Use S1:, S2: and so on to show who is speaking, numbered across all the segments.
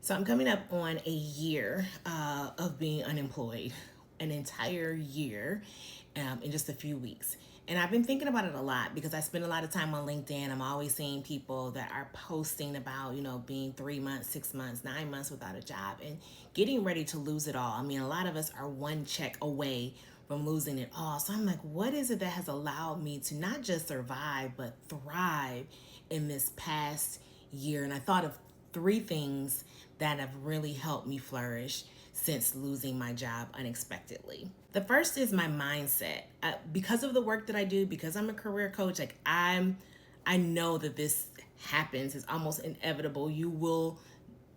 S1: So I'm coming up on a year of being unemployed, an entire year in just a few weeks. And I've been thinking about it a lot because I spend a lot of time on LinkedIn. I'm always seeing people that are posting about, being 3 months, 6 months, 9 months without a job and getting ready to lose it all. I mean, a lot of us are one check away from losing it all. So I'm like, what is it that has allowed me to not just survive, but thrive in this past year? And I thought of three things that have really helped me flourish since losing my job unexpectedly. The first is my mindset. Because of the work that I do, because I'm a career coach, I know that this happens. It's almost inevitable. You will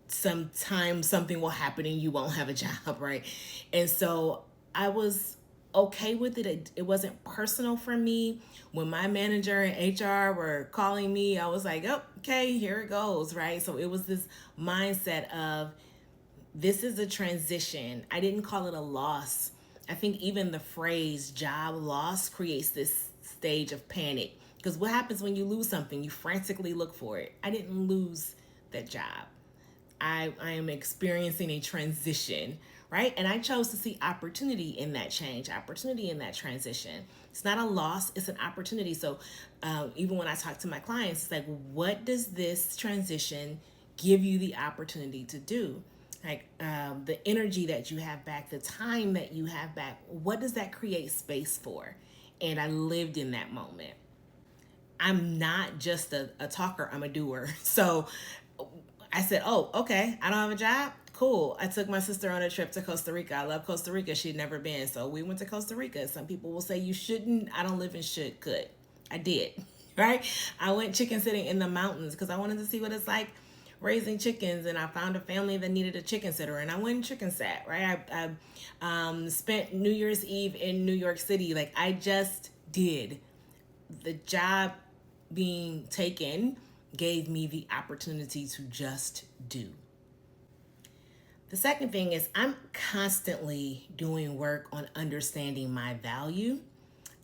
S1: sometimes something will happen and you won't have a job, right? And so I was okay with it. It wasn't personal for me. When my manager and HR were calling me, I was like, oh, okay, here it goes, right? So it was this mindset of this is a transition. I didn't call it a loss. I think even the phrase job loss creates this stage of panic because what happens when you lose something? You frantically look for it. I didn't lose that job. I am experiencing a transition, right? And I chose to see opportunity in that change, opportunity in that transition. It's not a loss, it's an opportunity. So even when I talk to my clients, it's like, what does this transition give you the opportunity to do? Like the energy that you have back, the time that you have back, what does that create space for? And I lived in that moment. I'm not just a talker, I'm a doer. So I said, oh, okay, I don't have a job. Cool. I took my sister on a trip to Costa Rica. I love Costa Rica. She'd never been. So we went to Costa Rica. Some people will say you shouldn't. I don't live in should, could. I did. Right? I went chicken sitting in the mountains because I wanted to see what it's like raising chickens, and I found a family that needed a chicken sitter, and I went and chicken sat. Right? I spent New Year's Eve in New York City. Like I just did. The job being taken gave me the opportunity to just do. The second thing is I'm constantly doing work on understanding my value.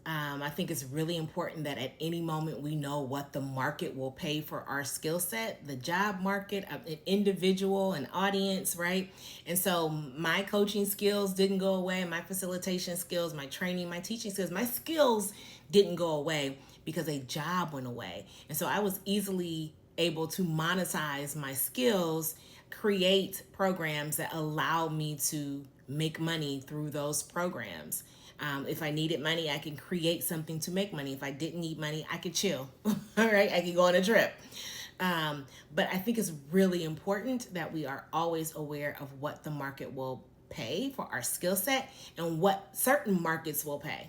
S1: I think it's really important that at any moment we know what the market will pay for our skill set, the job market, an individual, an audience, right? And so my coaching skills didn't go away, my facilitation skills, my training, my teaching skills, my skills didn't go away because a job went away. And so I was easily able to monetize my skills, create programs that allow me to make money through those programs. If I needed money, I can create something to make money. If I didn't need money, I could chill. All right, I could go on a trip. But I think it's really important that we are always aware of what the market will pay for our skill set and what certain markets will pay.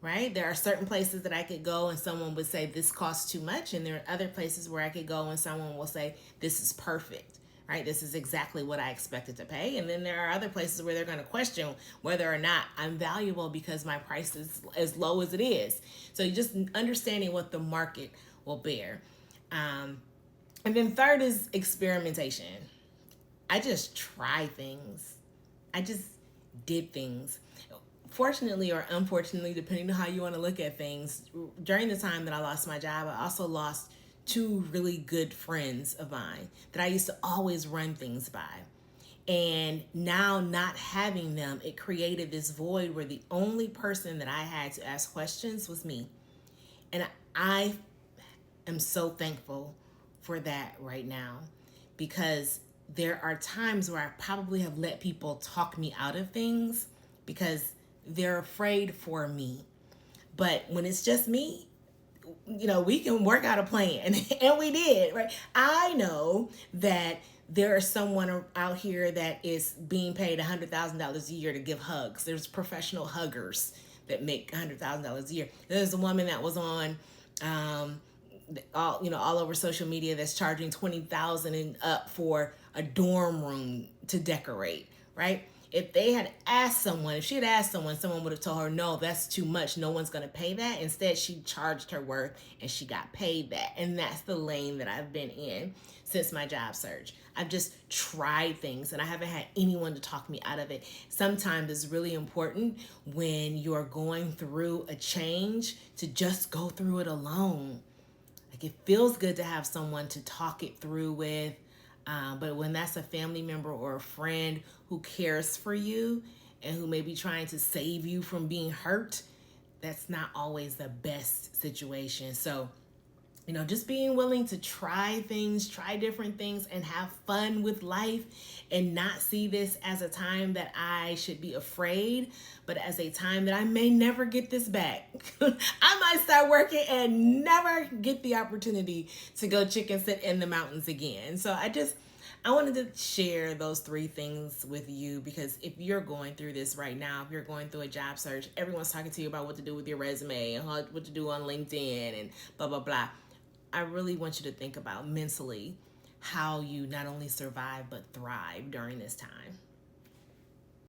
S1: Right? There are certain places that I could go and someone would say this costs too much, and there are other places where I could go and someone will say this is perfect. Right? This is exactly what I expected to pay. And then there are other places where they're going to question whether or not I'm valuable because my price is as low as it is. So just understanding what the market will bear. And then third is experimentation. I just try things. I just did things. Fortunately or unfortunately, depending on how you want to look at things, during the time that I lost my job, I also lost two really good friends of mine that I used to always run things by. And now not having them, it created this void where the only person that I had to ask questions was me. And I am so thankful for that right now because there are times where I probably have let people talk me out of things because they're afraid for me. But when it's just me, we can work out a plan. And we did, right? I know that there is someone out here that is being paid $100,000 a year to give hugs. There's professional huggers that make $100,000 a year. There's a woman that was on all over social media that's charging $20,000 and up for a dorm room to decorate, right? If they had asked someone, if she had asked someone, someone would have told her, no, that's too much. No one's going to pay that. Instead, she charged her worth and she got paid that. And that's the lane that I've been in since my job search. I've just tried things and I haven't had anyone to talk me out of it. Sometimes it's really important when you're going through a change to just go through it alone. Like it feels good to have someone to talk it through with. But when that's a family member or a friend who cares for you and who may be trying to save you from being hurt, that's not always the best situation. So, just being willing to try things, try different things, and have fun with life, and not see this as a time that I should be afraid, but as a time that I may never get this back. I might start working and never get the opportunity to go chicken sit in the mountains again. So I wanted to share those three things with you, because if you're going through this right now, if you're going through a job search, everyone's talking to you about what to do with your resume and what to do on LinkedIn and blah, blah, blah. I really want you to think about mentally how you not only survive but thrive during this time.